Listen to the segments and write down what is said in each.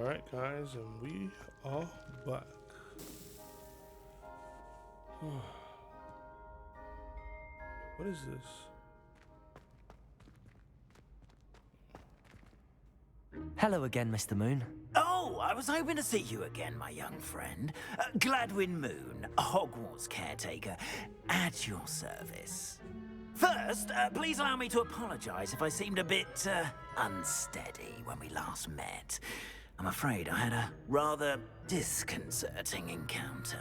Alright guys, and we are back. What is this? Hello again, Mr. Moon. Oh, I was hoping to see you again, my young friend. Gladwin Moon, Hogwarts caretaker, at your service. First, please allow me to apologize if I seemed a bit unsteady when we last met. I'm afraid I had a rather disconcerting encounter.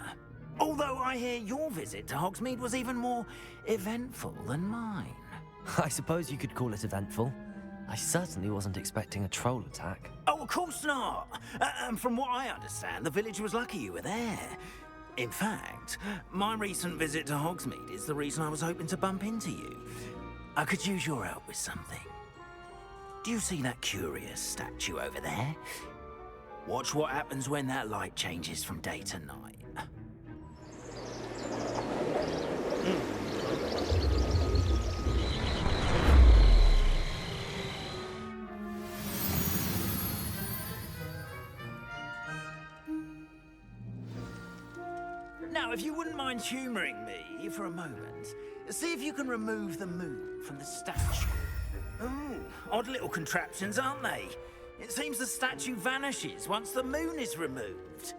Although I hear your visit to Hogsmeade was even more eventful than mine. I suppose you could call it eventful. I certainly wasn't expecting a troll attack. Oh, of course not. And from what I understand, the village was lucky you were there. In fact, my recent visit to Hogsmeade is the reason I was hoping to bump into you. I could use your help with something. Do you see that curious statue over there? Watch what happens when that light changes from day to night. Now, if you wouldn't mind humouring me for a moment, see if you can remove the moon from the statue. Ooh, odd little contraptions, aren't they? It seems the statue vanishes once the moon is removed,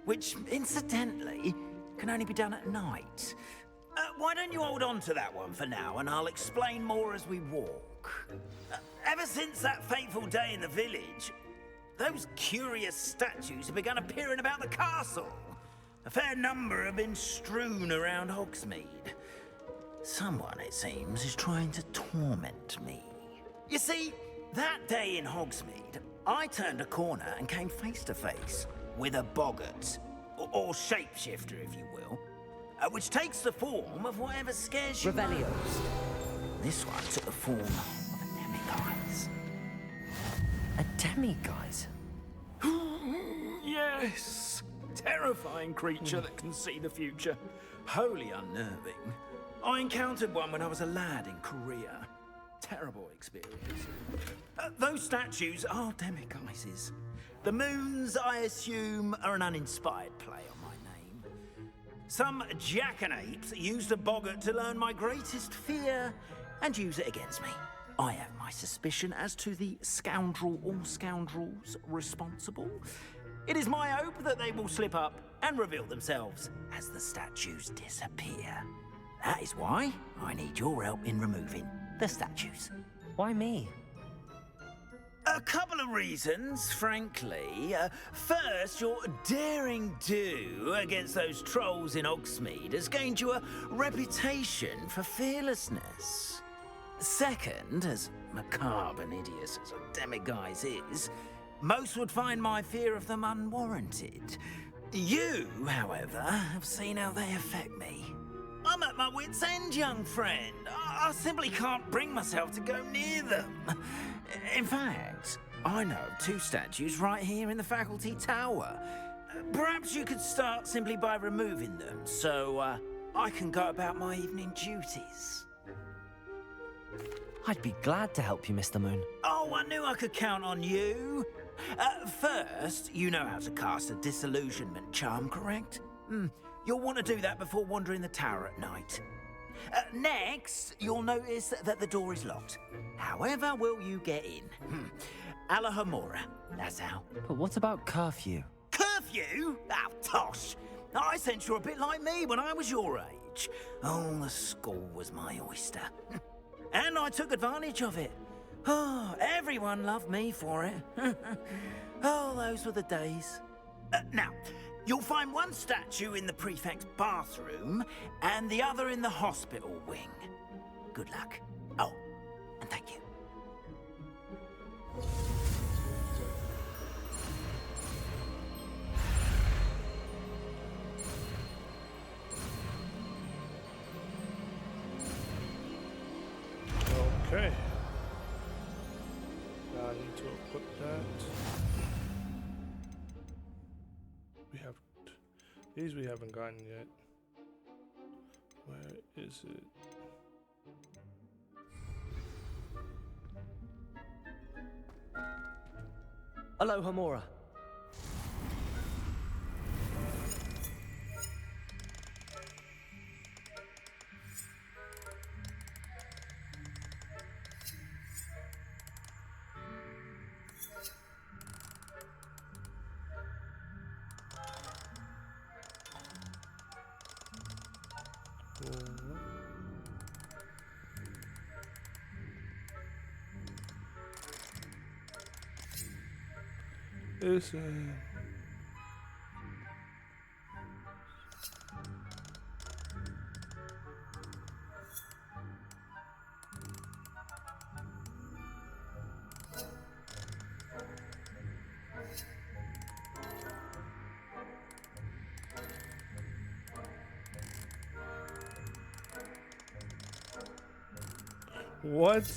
which, incidentally, can only be done at night. Why don't you hold on to that one for now, and I'll explain more as we walk. Ever since that fateful day in the village, those curious statues have begun appearing about the castle. A fair number have been strewn around Hogsmeade. Someone, it seems, is trying to torment me. You see, that day in Hogsmeade, I turned a corner and came face to face with a boggart, or shapeshifter, if you will, which takes the form of whatever scares you. Revelios. This one took the form of a demiguise. A demiguise? Yes! Terrifying creature that can see the future. Wholly unnerving. I encountered one when I was a lad in Korea. Terrible experience. Those statues are demiguises. The moons, I assume, are an uninspired play on my name. Some jackanapes used a boggart to learn my greatest fear and use it against me. I have my suspicion as to the scoundrel or scoundrels responsible. It is my hope that they will slip up and reveal themselves as the statues disappear. That is why I need your help in removing the statues. Why me? A couple of reasons, frankly. First, your daring do against those trolls in Hogsmeade has gained you a reputation for fearlessness. Second, as macabre and hideous as a demiguise is, most would find my fear of them unwarranted. You, however, have seen how they affect me. I'm at my wit's end, young friend. I simply can't bring myself to go near them. In fact, I know of two statues right here in the faculty tower. Perhaps you could start simply by removing them, so I can go about my evening duties. I'd be glad to help you, Mr. Moon. Oh, I knew I could count on you. First, you know how to cast a disillusionment charm, correct? You'll want to do that before wandering the tower at night. Next, you'll notice that the door is locked. However will you get in? Alahomora, that's how. But what about curfew? Curfew? Oh, tosh. I sense you're a bit like me when I was your age. Oh, the school was my oyster. And I took advantage of it. Oh, everyone loved me for it. Oh, those were the days. Now, you'll find one statue in the prefect's bathroom and the other in the hospital wing. Good luck. Oh, and thank you. Okay. Now I need to equip that. We have these we haven't gotten yet. Where is it? Hello, Homora. Listen. What?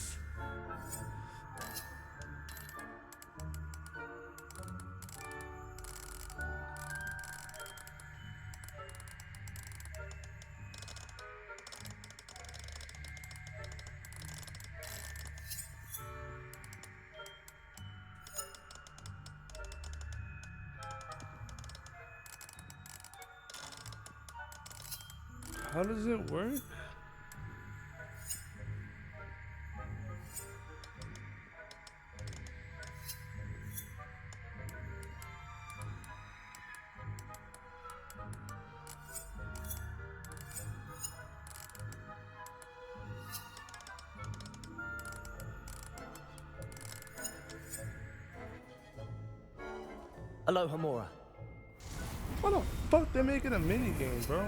How does it work? Hello, Hamura. What the fuck? They're making a mini game, bro.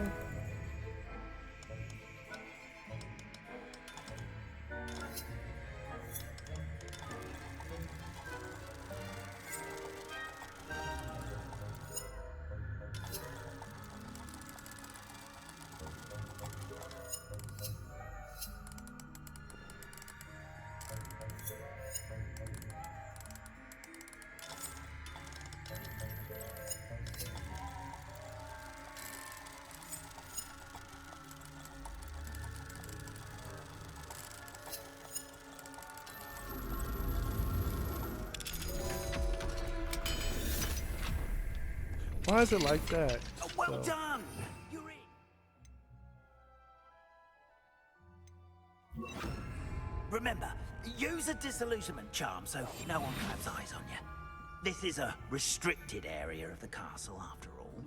Why is it like that? Well So- done! You're in. Remember, use a disillusionment charm so no one claps eyes on you. This is a restricted area of the castle, after all.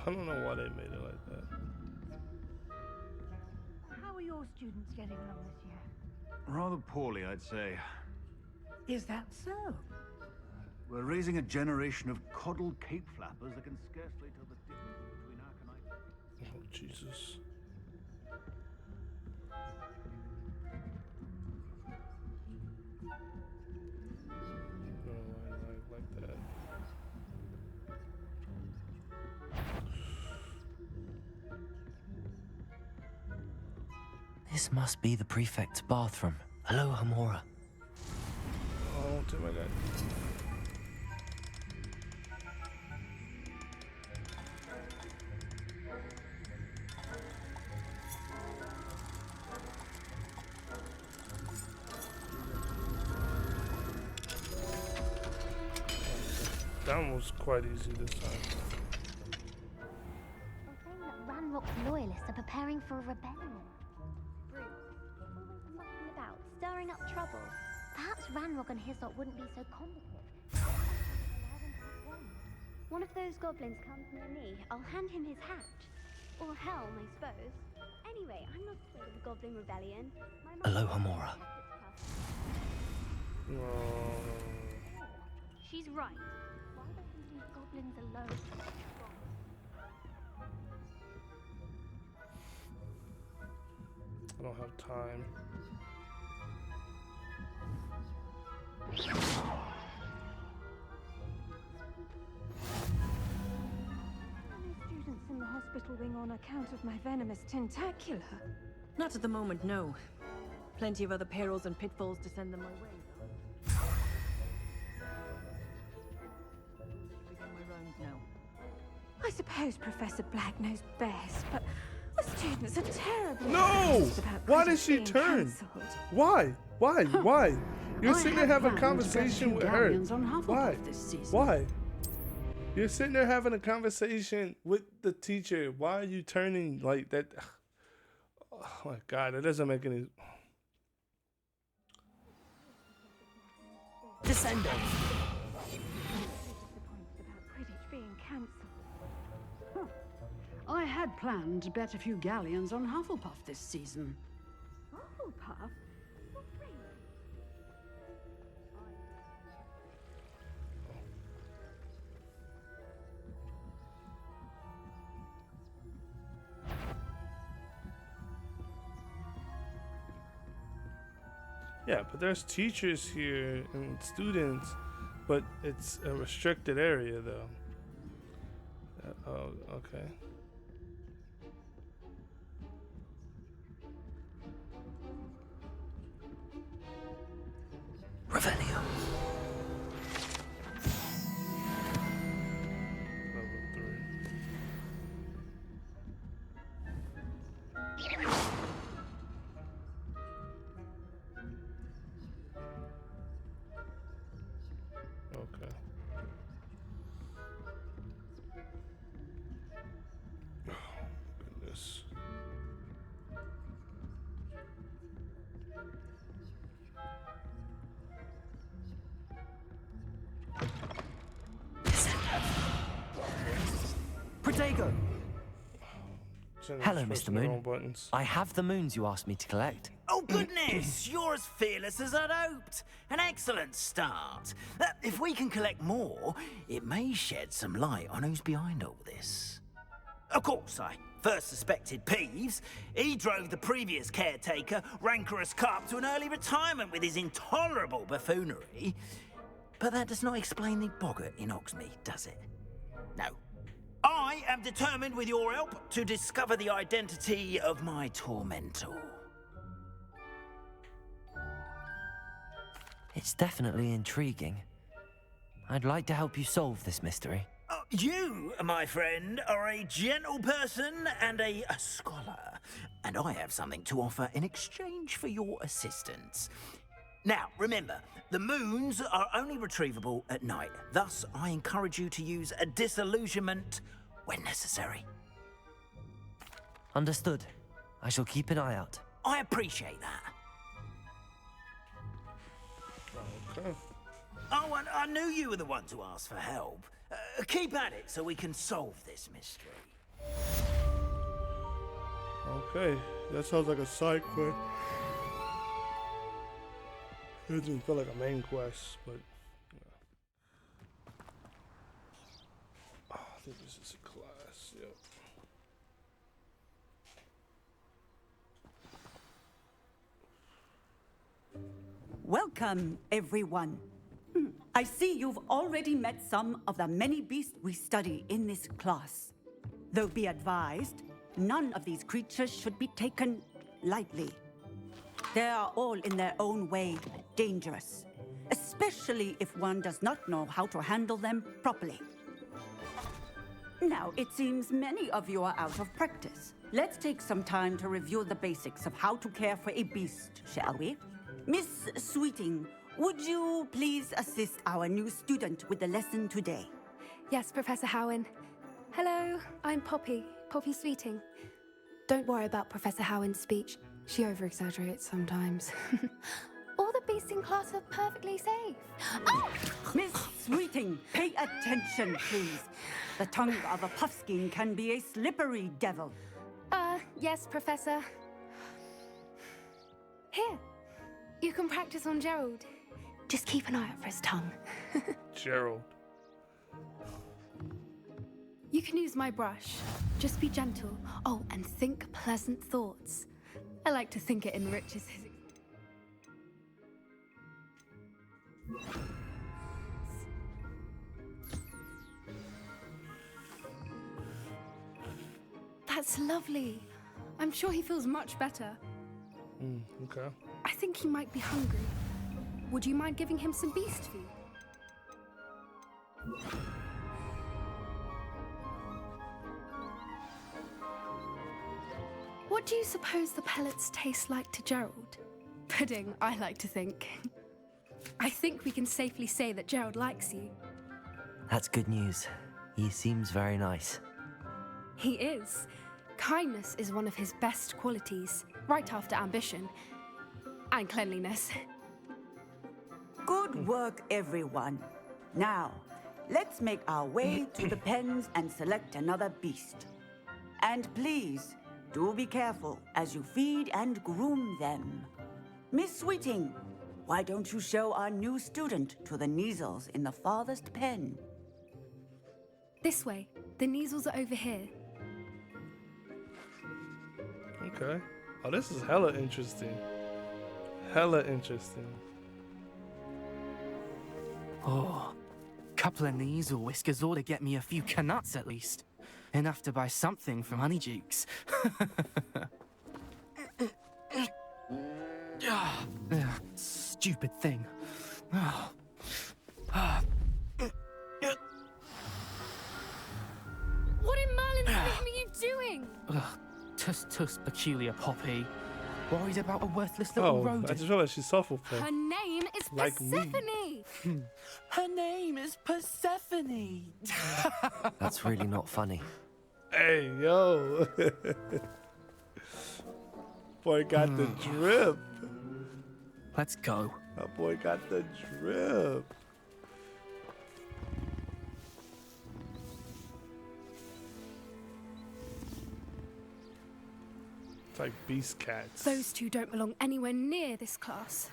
I don't know why they made it like that. How are your students getting along this year? Rather poorly, I'd say. Is that so? We're raising a generation of coddled cape flappers that can scarcely tell the difference between Arcanite. Oh, Jesus. Oh, like that. This must be the prefect's bathroom. Hello, Hamura. Oh, tell my God. That one was quite easy this time. They're saying that Ranrock's loyalists are preparing for a rebellion. Bruce, always mucking about, stirring up trouble. Perhaps Ranrock and his lot wouldn't be so combative. Allow them to have one. One of those goblins comes near me, I'll hand him his hat. Or helm, I suppose. Anyway, I'm not afraid of a goblin rebellion. My Hello, mother- Hamura. Oh. She's right. Why don't we leave goblins alone? I don't have time. Many students in the hospital wing on account of my venomous tentacula? Not at the moment, no. Plenty of other perils and pitfalls to send them my way, though. Begin my rounds now. I suppose Professor Black knows best, but the students are terribly No! stressed about Why did quizzes she being turn? cancelled. Why? Why? Why? You're I sitting there have having a planned to get a conversation few with her. galleons on Hufflepuff Why? this season. Why? You're sitting there having a conversation with the teacher. Why are you turning like that? Oh my God, that doesn't make any. Descending. Disappointed about Quidditch being cancelled. I had planned to bet a few galleons on Hufflepuff this season. Hufflepuff? You're crazy. Yeah, but there's teachers here and students, but it's a restricted area though. Oh, okay. Revelio. Level 3. Okay. Oh, goodness. Protego! Hello, Mr. Moon. Buttons. I have the moons you asked me to collect. Oh, goodness! You're as fearless as I'd hoped. An excellent start. If we can collect more, it may shed some light on who's behind all this. Of course, I first suspected Peeves. He drove the previous caretaker, Rancorous Carp, to an early retirement with his intolerable buffoonery. But that does not explain the boggart in Hogsmeade, does it? No. I am determined, with your help, to discover the identity of my tormentor. It's definitely intriguing. I'd like to help you solve this mystery. You, my friend, are a gentle person and a scholar, and I have something to offer in exchange for your assistance. Now, remember, the moons are only retrievable at night. Thus, I encourage you to use a disillusionment when necessary. Understood. I shall keep an eye out. I appreciate that. Okay. Oh, and I knew you were the one to ask for help. Keep at it so we can solve this mystery. Okay. That sounds like a side quest. It doesn't feel like a main quest, but. Oh, I think this is a class. Yep. Welcome, everyone. I see you've already met some of the many beasts we study in this class. Though be advised, none of these creatures should be taken lightly. They are all in their own way dangerous, especially if one does not know how to handle them properly. Now, it seems many of you are out of practice. Let's take some time to review the basics of how to care for a beast, shall we? Miss Sweeting, would you please assist our new student with the lesson today? Yes, Professor Howen. Hello, I'm Poppy Sweeting. Don't worry about Professor Howen's speech. She over-exaggerates sometimes. All the beasts in class are perfectly safe. Oh! Miss Sweeting, pay attention, please. The tongue of a puffskein can be a slippery devil. Yes, Professor. Here, you can practice on Gerald. Just keep an eye out for his tongue. Gerald. You can use my brush. Just be gentle. Oh, and think pleasant thoughts. I like to think it enriches his... That's lovely. I'm sure he feels much better. Okay. I think he might be hungry. Would you mind giving him some beast food? What do you suppose the pellets taste like to Gerald? Pudding, I like to think. I think we can safely say that Gerald likes you. That's good news. He seems very nice. He is. Kindness is one of his best qualities, right after ambition. And cleanliness. Good work, everyone. Now, let's make our way to the pens and select another beast. And please, do be careful as you feed and groom them. Miss Sweeting, why don't you show our new student to the Neasels in the farthest pen? This way. The Neasels are over here. Okay. Oh, this is hella interesting. Hella interesting. Oh, couple of Neasel whiskers ought to get me a few canuts at least. Enough to buy something from Honeydukes. Stupid thing. What in Merlin's name are you doing? Tuss, peculiar Poppy. Worried about a worthless little Oh, rodent. I just realized she's Sophocles. Her name is Like me. Persephone. Her name is Persephone. That's really not funny. Hey, yo. Boy got the drip. Let's go. That boy got the drip. It's like beast cats. Those two don't belong anywhere near this class.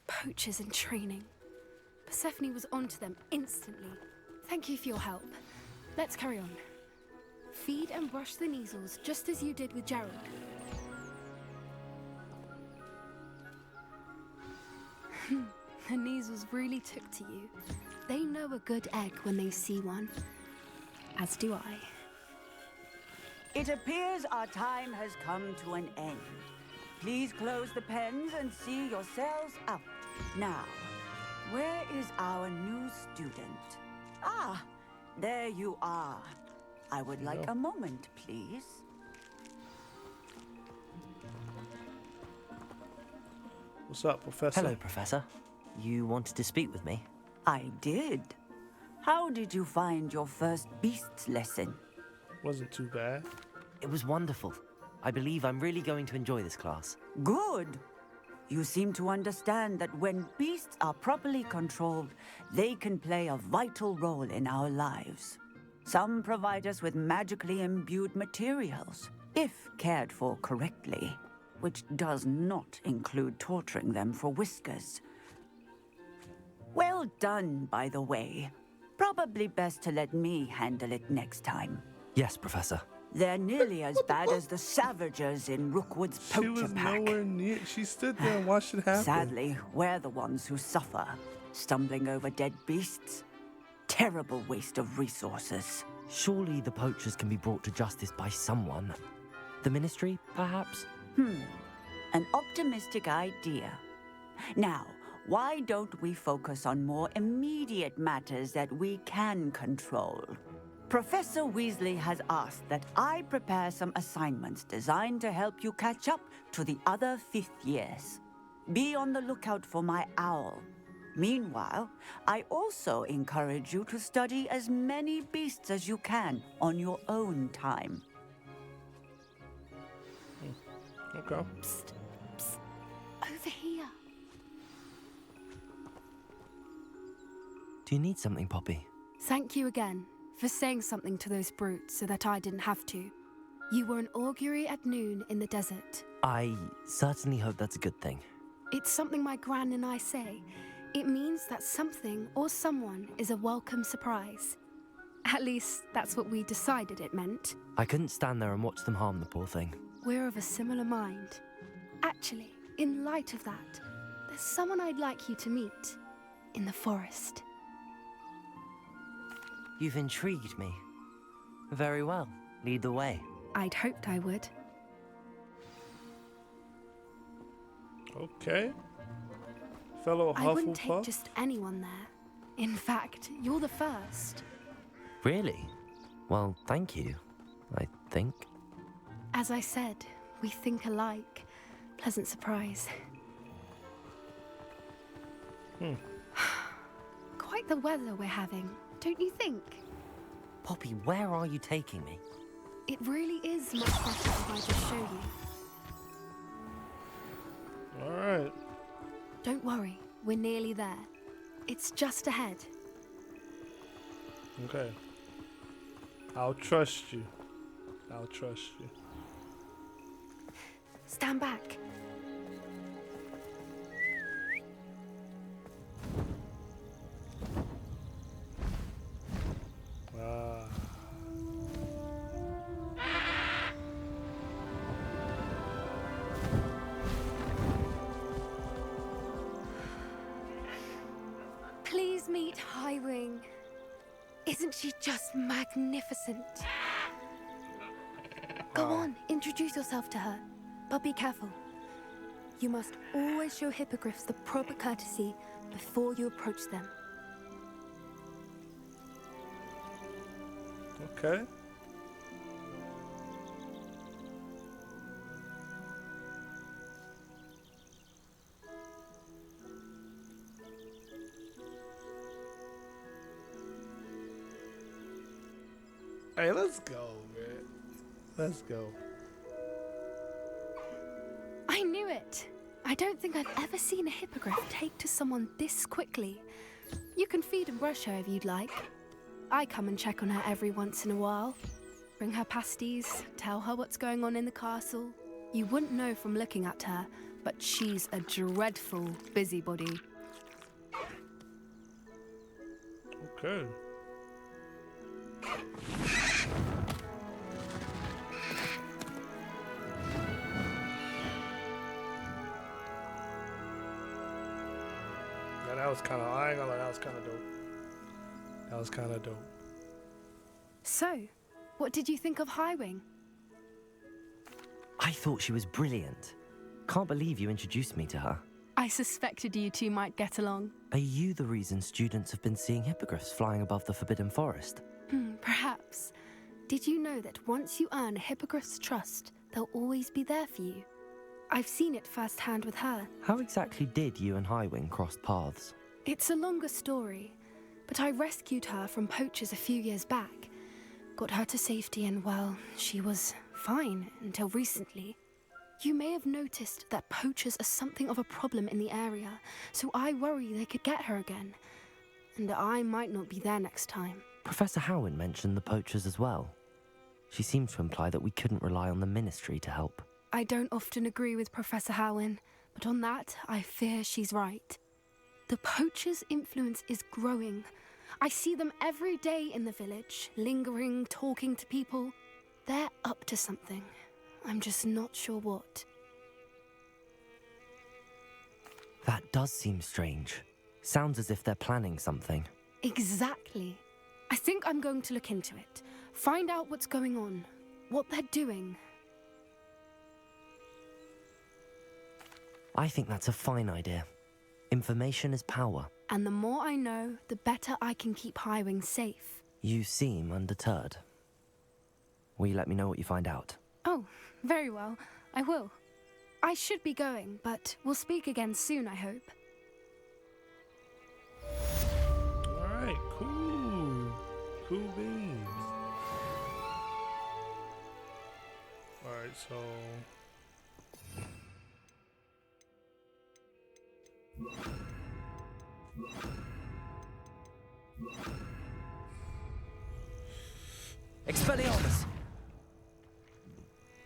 Poachers in training. Persephone was onto them instantly. Thank you for your help. Let's carry on. Feed and brush the Neasels just as you did with Gerald. The Neasels really took to you. They know a good egg when they see one. As do I. It appears our time has come to an end. Please close the pens and see yourselves out. Now, where is our new student? Ah, there you are. I would like a moment, please. What's up, Professor? Hello, Professor. You wanted to speak with me? I did. How did you find your first beasts lesson? Wasn't too bad. It was wonderful. I believe I'm really going to enjoy this class. Good. You seem to understand that when beasts are properly controlled, they can play a vital role in our lives. Some provide us with magically imbued materials, if cared for correctly, which does not include torturing them for whiskers. Well done, by the way. Probably best to let me handle it next time. Yes, Professor. They're nearly as bad as the Savagers in Rookwood's She poacher was pack. nowhere near. She stood there and watched it happen. Sadly, we're the ones who suffer, stumbling over dead beasts. Terrible waste of resources. Surely the poachers can be brought to justice by someone. The Ministry, perhaps? An optimistic idea. Now, why don't we focus on more immediate matters that we can control? Professor Weasley has asked that I prepare some assignments designed to help you catch up to the other fifth years. Be on the lookout for my owl. Meanwhile, I also encourage you to study as many beasts as you can on your own time. Okay. Psst, psst. Over here. Do you need something, Poppy? Thank you again for saying something to those brutes so that I didn't have to. You were an augury at noon in the desert. I certainly hope that's a good thing. It's something my gran and I say. It means that something or someone is a welcome surprise. At least, that's what we decided it meant. I couldn't stand there and watch them harm the poor thing. We're of a similar mind. Actually, in light of that, there's someone I'd like you to meet. In the forest. You've intrigued me. Very well. Lead the way. I'd hoped I would. Okay. Fellow I wouldn't take Hufflepuff. just anyone there. In fact, you're the first. Really? Well, thank you, I think. As I said, we think alike. Pleasant surprise. Quite the weather we're having, don't you think? Poppy, where are you taking me? It really is much better if I just show you. All right. Don't worry, we're nearly there. It's just ahead. Okay. I'll trust you. I'll trust you. Stand back. Ah. Please meet Highwing. Isn't she just magnificent? Go on, introduce yourself to her. But be careful. You must always show hippogriffs the proper courtesy before you approach them. Okay. Hey, let's go, man. Let's go. I knew it. I don't think I've ever seen a hippogriff take to someone this quickly. You can feed and brush her if you'd like. I come and check on her every once in a while. Bring her pasties, tell her what's going on in the castle. You wouldn't know from looking at her, but she's a dreadful busybody. Okay. Yeah, that was kind of, I ain't gonna lie, that was kind of dope. That was kind of dope. So, what did you think of Highwing? I thought she was brilliant. Can't believe you introduced me to her. I suspected you two might get along. Are you the reason students have been seeing hippogriffs flying above the Forbidden Forest? Perhaps. Did you know that once you earn a hippogriff's trust, they'll always be there for you? I've seen it firsthand with her. How exactly did you and Highwing cross paths? It's a longer story, but I rescued her from poachers a few years back. Got her to safety and, well, she was fine until recently. You may have noticed that poachers are something of a problem in the area, so I worry they could get her again. And I might not be there next time. Professor Howin mentioned the poachers as well. She seemed to imply that we couldn't rely on the Ministry to help. I don't often agree with Professor Howin, but on that, I fear she's right. The poachers' influence is growing. I see them every day in the village, lingering, talking to people. They're up to something. I'm just not sure what. That does seem strange. Sounds as if they're planning something. Exactly. I think I'm going to look into it. Find out what's going on, what they're doing. I think that's a fine idea. Information is power. And the more I know, the better I can keep Highwing safe. You seem undeterred. Will you let me know what you find out? Oh, very well. I will. I should be going, but we'll speak again soon, I hope. Alright, cool. Cool beans. Alright, so... Expelliarmus!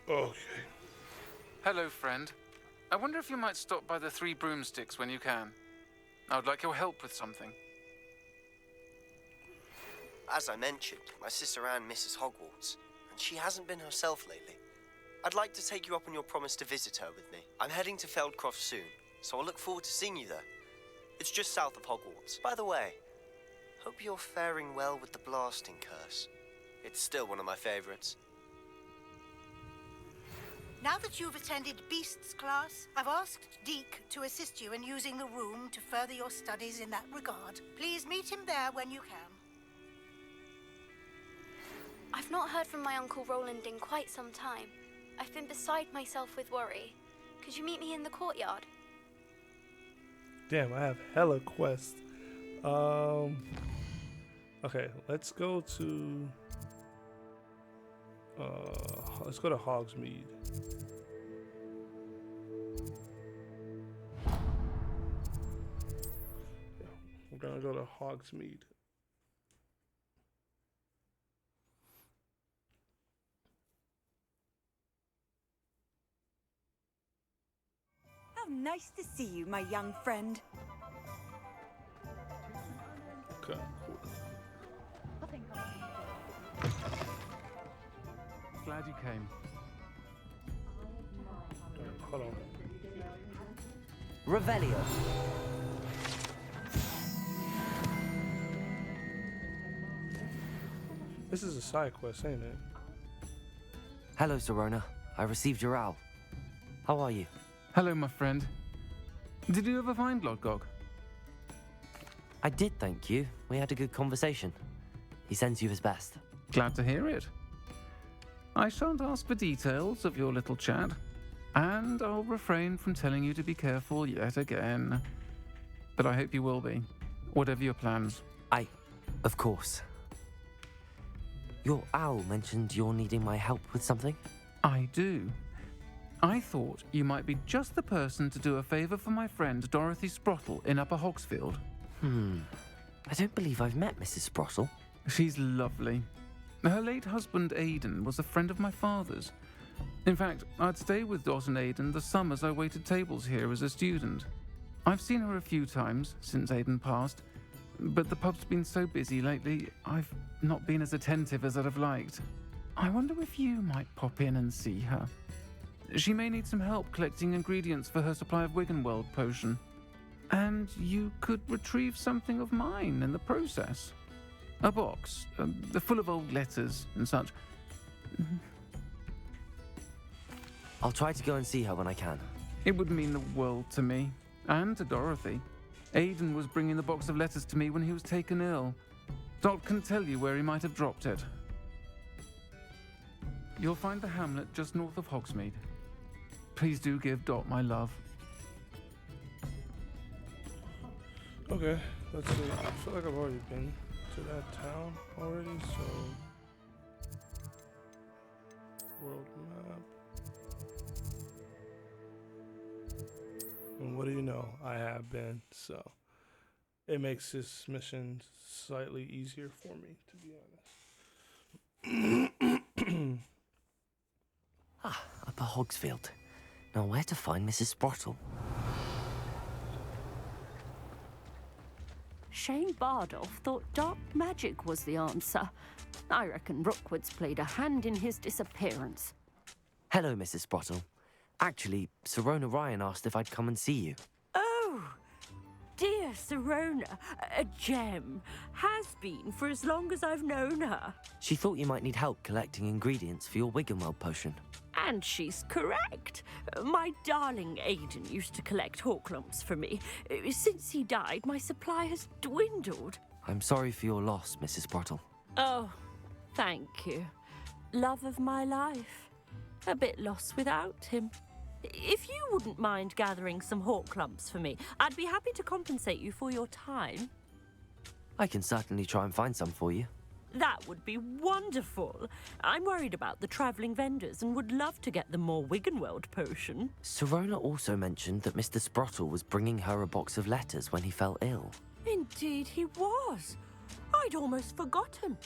Okay. Hello, friend. I wonder if you might stop by the Three Broomsticks when you can. I would like your help with something. As I mentioned, my sister Anne misses Hogwarts, and she hasn't been herself lately. I'd like to take you up on your promise to visit her with me. I'm heading to Feldcroft soon, so I'll look forward to seeing you there. It's just south of Hogwarts. By the way, hope you're faring well with the blasting curse. It's still one of my favorites. Now that you've attended Beasts class, I've asked Deke to assist you in using the room to further your studies in that regard. Please meet him there when you can. I've not heard from my Uncle Roland in quite some time. I've been beside myself with worry. Could you meet me in the courtyard? Damn, I have hella quests. Okay, let's go to... let's go to Hogsmeade. Yeah, we're gonna go to Hogsmeade. How nice to see you, my young friend. Okay. Glad you came. Hold on. Revelio. This is a side quest, ain't it? Hello, Sirona. I received your owl. How are you? Hello, my friend. Did you ever find Lodgok? I did, thank you. We had a good conversation. He sends you his best. Glad to hear it. I shan't ask for details of your little chat, and I'll refrain from telling you to be careful yet again. But I hope you will be, whatever your plans. Of course. Your owl mentioned you're needing my help with something? I do. I thought you might be just the person to do a favor for my friend Dorothy Sprottle in Upper Hogsfield. I don't believe I've met Mrs. Sprottle. She's lovely. Her late husband Aidan was a friend of my father's. In fact, I'd stay with Dot and Aidan the summers I waited tables here as a student. I've seen her a few times since Aidan passed, but the pub's been so busy lately, I've not been as attentive as I'd have liked. I wonder if you might pop in and see her. She may need some help collecting ingredients for her supply of Wiggenweld potion. And you could retrieve something of mine in the process. A box, full of old letters and such. I'll try to go and see her when I can. It would mean the world to me, and to Dorothy. Aidan was bringing the box of letters to me when he was taken ill. Dot can tell you where he might have dropped it. You'll find the hamlet just north of Hogsmeade. Please do give Dot my love. Okay, let's see. I feel like I've already been to that town already, so world map. And what do you know? I have been, so it makes this mission slightly easier for me, to be honest. Upper Hogsfield. Now where to find Mrs. Sprottle? Shane Bardolph thought dark magic was the answer. I reckon Rookwood's played a hand in his disappearance. Hello, Mrs. Sprottle. Actually, Sirona Ryan asked if I'd come and see you. Oh, dear Sirona, a gem. Has been for as long as I've known her. She thought you might need help collecting ingredients for your Wiggenweld potion. And she's correct. My darling Aidan used to collect Horklumps for me. Since he died, my supply has dwindled. I'm sorry for your loss, Mrs. Sprottle. Oh, thank you. Love of my life. A bit lost without him. If you wouldn't mind gathering some Horklumps for me, I'd be happy to compensate you for your time. I can certainly try and find some for you. That would be wonderful. I'm worried about the travelling vendors and would love to get them more Wiggenweld potion. Sirona also mentioned that Mr. Sprottle was bringing her a box of letters when he fell ill. Indeed he was. I'd almost forgotten.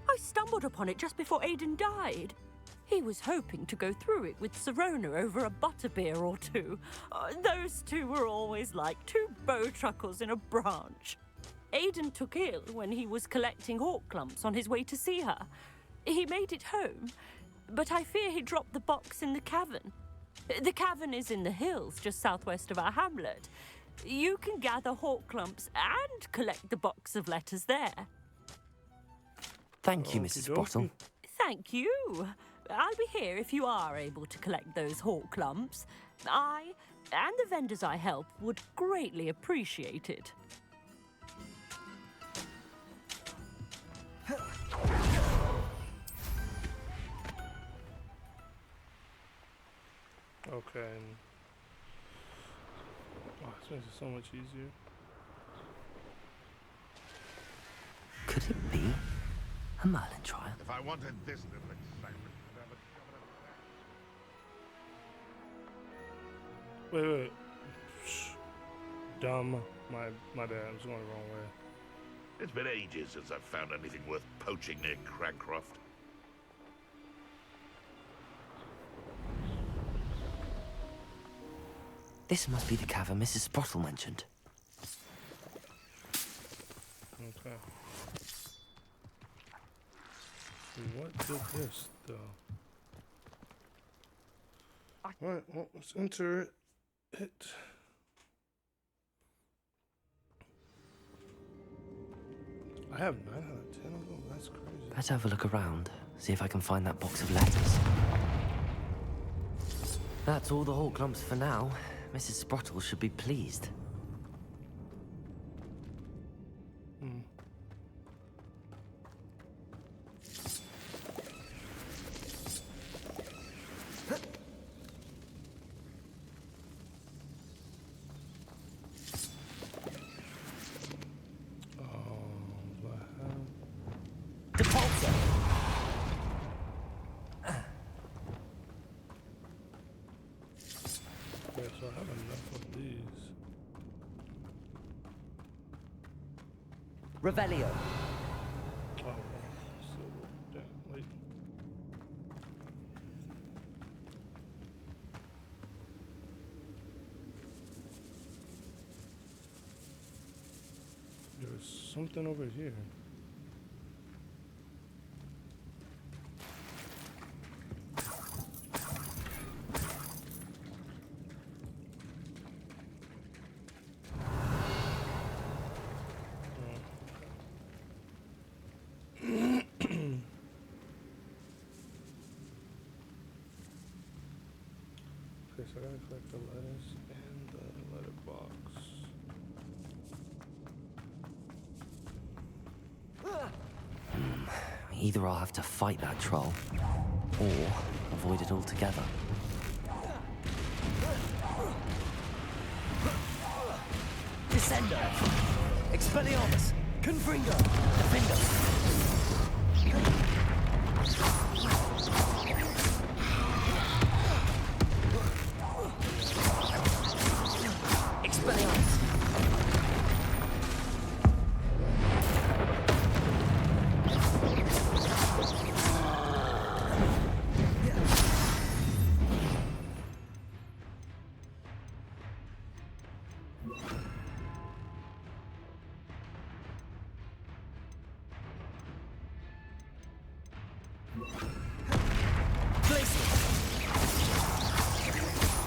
I stumbled upon it just before Aidan died. He was hoping to go through it with Sirona over a butterbeer or two. Those two were always like two bowtruckles in a branch. Aidan took ill when he was collecting Horklumps on his way to see her. He made it home, but I fear he dropped the box in the cavern. The cavern is in the hills just southwest of our hamlet. You can gather Horklumps and collect the box of letters there. Thank you, Mrs. Sprottle. Thank you. I'll be here if you are able to collect those Horklumps. I and the vendors I help would greatly appreciate it. Okay. Oh, this makes it so much easier. Could it be a Merlin trial? If I wanted this little excitement, Wait. Shh. Dumb. My bad. I'm just going the wrong way. it's been ages since I've found anything worth poaching near Cragcroft. This must be the cavern Mrs. Sprottle mentioned. Okay. What did this, though? Alright, well, let's enter it. I have 9 out of 10 of them? That's crazy. Let's have a look around, see if I can find that box of letters. That's all the whole clumps for now. Mrs. Sprottle should be pleased. So I have enough of these. Revelio. Oh, so damn late. There's something over here. Okay, so I gotta collect the letters and the letter box. Either I'll have to fight that troll, or avoid it altogether. Descendo! Expelliarmus! Confringo! Defendo!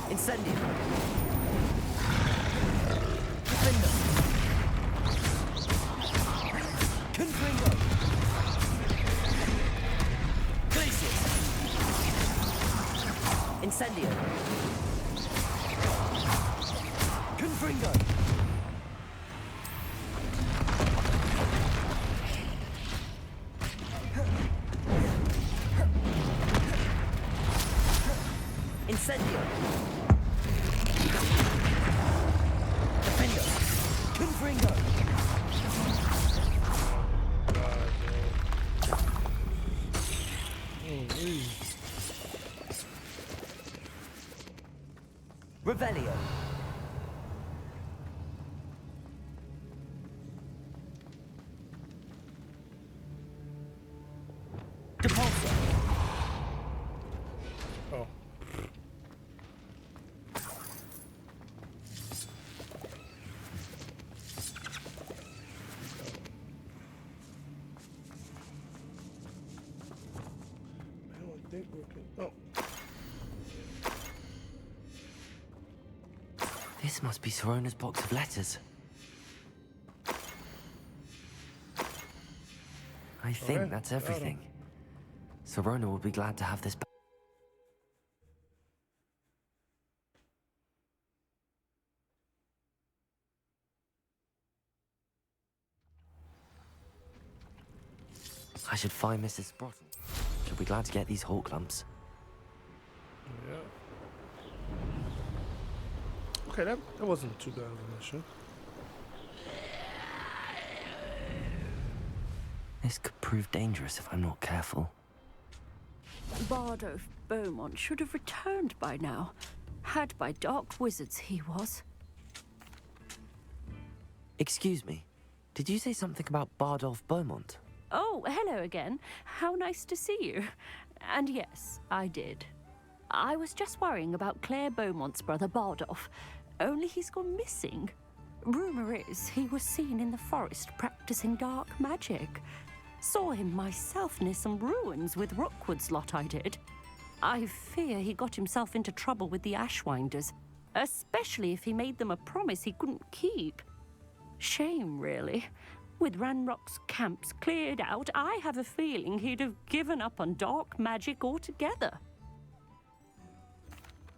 Incendio. Defendo. Confringo. Glacius. Incendio. Confringo. Incendio. Defendo. Confringo. Revelio. Depulso. Oh. I don't think we can. Oh. This must be Sorona's box of letters. I think Okay, that's got 'em. everything. Sorona will be glad to have this back. I should find Mrs. Sprottle. She'll be glad to get these hawk lumps. Yeah. Okay, that wasn't too bad of a mission. This could prove dangerous if I'm not careful. Bardolph Beaumont should have returned by now. Had by dark wizards he was. Excuse me, did you say something about Bardolph Beaumont? Oh, hello again. How nice to see you. And yes, I did. I was just worrying about Claire Beaumont's brother Bardolph. only he's gone missing. Rumour is he was seen in the forest practicing dark magic. Saw him myself near some ruins with Rookwood's lot I did. I fear he got himself into trouble with the Ashwinders, especially if he made them a promise he couldn't keep. Shame, really. With Ranrock's camps cleared out, I have a feeling he'd have given up on dark magic altogether.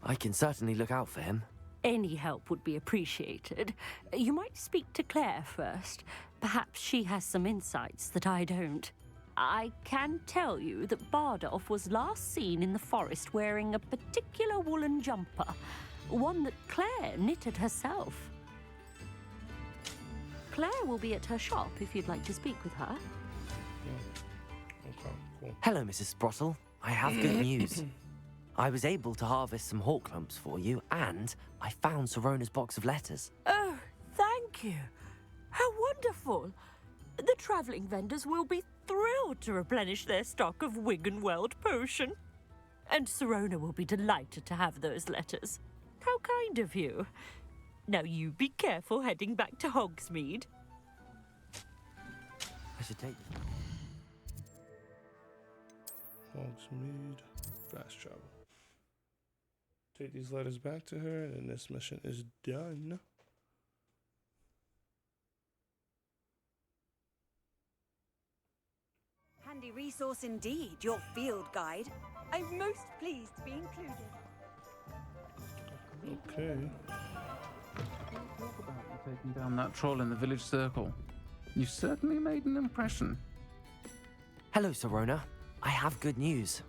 I can certainly look out for him. Any help would be appreciated. You might speak to Claire first. Perhaps she has some insights that I don't. I can tell you that Bardolph was last seen in the forest wearing a particular woolen jumper, one that Claire knitted herself. Claire will be at her shop if you'd like to speak with her. Okay, cool. Hello, Mrs. Sprottle. I have good news. I was able to harvest some hawk lumps for you, and I found Sorona's box of letters. Oh, thank you. How wonderful. The travelling vendors will be thrilled to replenish their stock of Wiggenweld potion. And Sorona will be delighted to have those letters. How kind of you. Now you be careful heading back to Hogsmeade. I should take this. Hogsmeade. Fast travel. Take these letters back to her, and this mission is done. Handy resource indeed, your field guide. I'm most pleased to be included. Okay. Talk about you taking down that troll in the village circle. You certainly made an impression. Hello, Sorona. I have good news.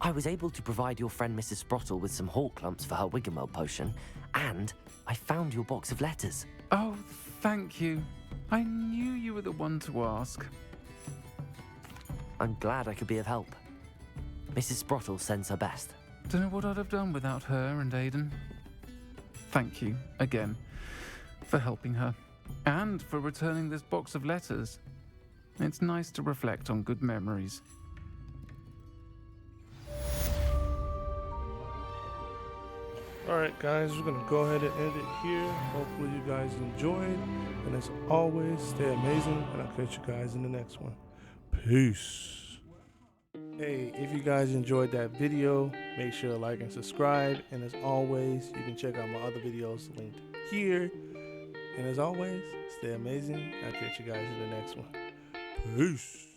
I was able to provide your friend Mrs. Sprottle with some hawk lumps for her Wiggenweld potion, and I found your box of letters. Oh, thank you. I knew you were the one to ask. I'm glad I could be of help. Mrs. Sprottle sends her best. Don't know what I'd have done without her and Aidan. Thank you, again, for helping her, and for returning this box of letters. It's nice to reflect on good memories. Alright guys, we're going to go ahead and end it here. Hopefully you guys enjoyed. And as always, stay amazing, and I'll catch you guys in the next one. Peace. Hey, if you guys enjoyed that video, make sure to like and subscribe. And as always, you can check out my other videos linked here. And as always, stay amazing. I'll catch you guys in the next one. Peace.